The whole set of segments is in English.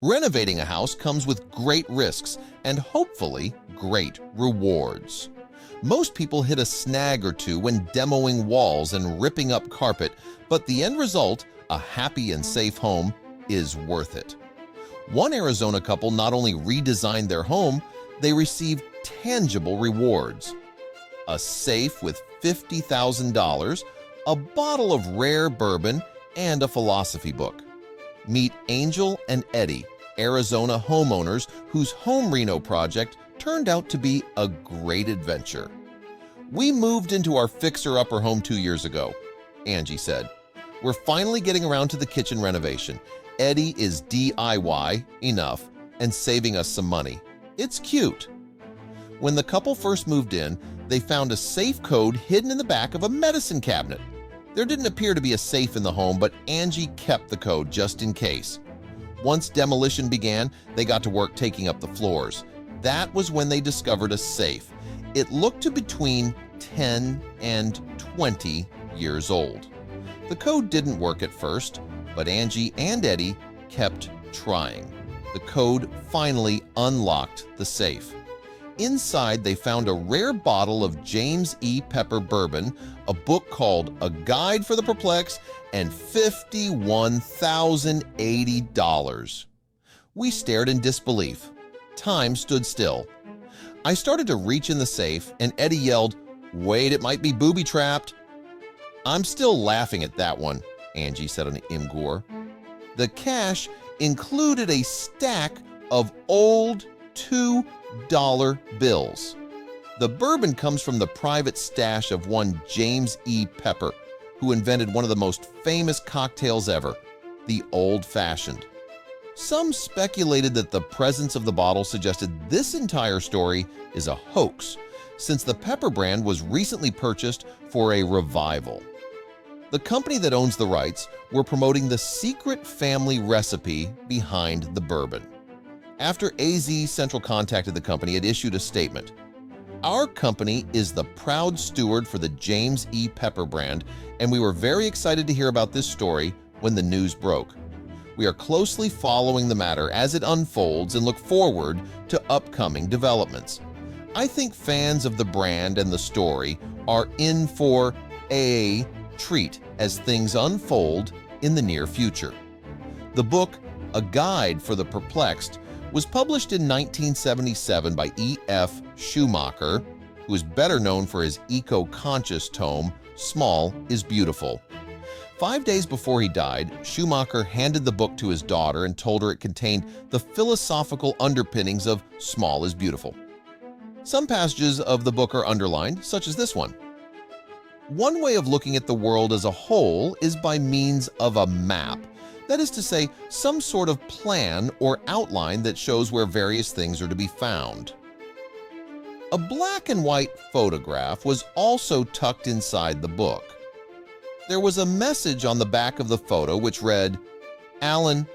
Renovating a house comes with great risks and hopefully great rewards. Most people hit a snag or two when demoing walls and ripping up carpet, but the end result, a happy and safe home, is worth it. One Arizona couple not only redesigned their home, they received tangible rewards. A safe with $50,000, a bottle of rare bourbon, and a philosophy book. Meet Angel and Eddie, Arizona homeowners whose home reno project turned out to be a great adventure. "We moved into our fixer-upper home 2 years ago," Angie said. "We're finally getting around to the kitchen renovation. Eddie is DIY enough and saving us some money. It's cute." When the couple first moved in, they found a safe code hidden in the back of a medicine cabinet. There didn't appear to be a safe in the home, but Angie kept the code just in case. Once demolition began, they got to work taking up the floors. That was when they discovered a safe. It looked to between 10 and 20 years old. The code didn't work at first, but Angie and Eddie kept trying. The code finally unlocked the safe. Inside, they found a rare bottle of James E. Pepper bourbon, a book called A Guide for the Perplexed, and $51,080. We stared in disbelief. Time stood still. I started to reach in the safe, and Eddie yelled, "Wait, it might be booby-trapped." "I'm still laughing at that one," Angie said on Imgur. The cash included a stack of old $2 bills. The bourbon comes from the private stash of one James E. Pepper, who invented one of the most famous cocktails ever, the Old Fashioned. Some speculated that the presence of the bottle suggested this entire story is a hoax, since the Pepper brand was recently purchased for a revival. The company that owns the rights were promoting the secret family recipe behind the bourbon. After AZ Central contacted the company, it issued a statement. "Our company is the proud steward for the James E. Pepper brand, and we were very excited to hear about this story when the news broke. We are closely following the matter as it unfolds and look forward to upcoming developments. I think fans of the brand and the story are in for a treat as things unfold in the near future." The book, A Guide for the Perplexed, was published in 1977 by E.F. Schumacher, who is better known for his eco-conscious tome, Small is Beautiful. 5 days before he died, Schumacher handed the book to his daughter and told her it contained the philosophical underpinnings of Small is Beautiful. Some passages of the book are underlined, such as this one. One way of looking at the world as a whole is by means of a map. That is to say, some sort of plan or outline that shows where various things are to be found. A black and white photograph was also tucked inside the book. There was a message on the back of the photo which read, "Alan,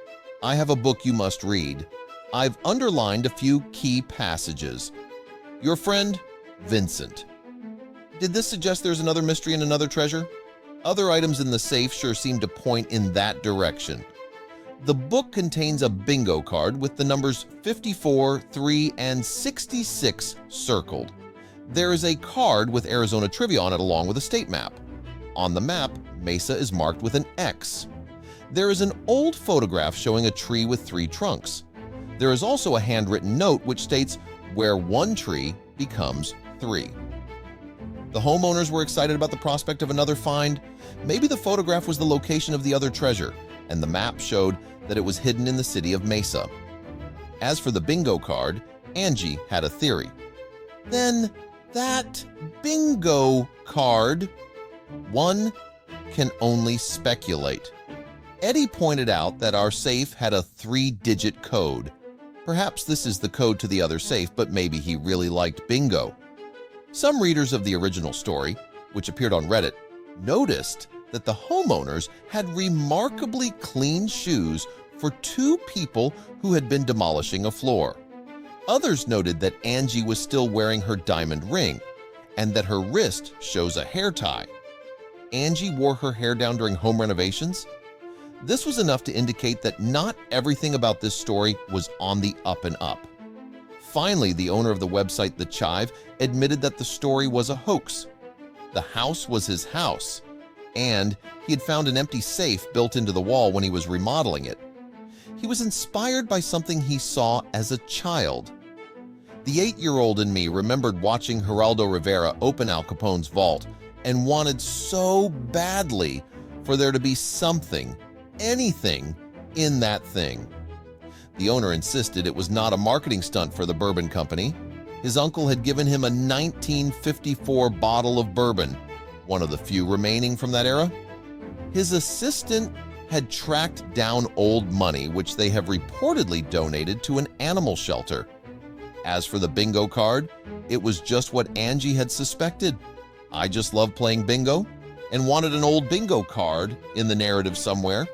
I have a book you must read. I've underlined a few key passages. Your friend, Vincent." Did this suggest there's another mystery and another treasure? Other items in the safe sure seem to point in that direction. The book contains a bingo card with the numbers 54, 3, and 66 circled. There is a card with Arizona trivia on it along with a state map. On the map, Mesa is marked with an X. There is an old photograph showing a tree with 3 trunks. There is also a handwritten note which states where one tree becomes 3. The homeowners were excited about the prospect of another find. Maybe the photograph was the location of the other treasure, and the map showed that it was hidden in the city of Mesa. As for the bingo card, Angie had a theory. Then that bingo card, one can only speculate. Eddie pointed out that our safe had a 3-digit code. Perhaps this is the code to the other safe, but maybe he really liked bingo. Some readers of the original story, which appeared on Reddit, noticed that the homeowners had remarkably clean shoes for 2 people who had been demolishing a floor. Others noted that Angie was still wearing her diamond ring and that her wrist shows a hair tie. Angie wore her hair down during home renovations? This was enough to indicate that not everything about this story was on the up and up. Finally, the owner of the website The Chive admitted that the story was a hoax. The house was his house, and he had found an empty safe built into the wall when he was remodeling it. He was inspired by something he saw as a child. The 8-year-old in me remembered watching Geraldo Rivera open Al Capone's vault and wanted so badly for there to be something, anything, in that thing. The owner insisted it was not a marketing stunt for the Bourbon Company. His uncle had given him a 1954 bottle of bourbon, one of the few remaining from that era. His assistant had tracked down old money, which they have reportedly donated to an animal shelter. As for the bingo card, it was just what Angie had suspected. I just love playing bingo and wanted an old bingo card in the narrative somewhere.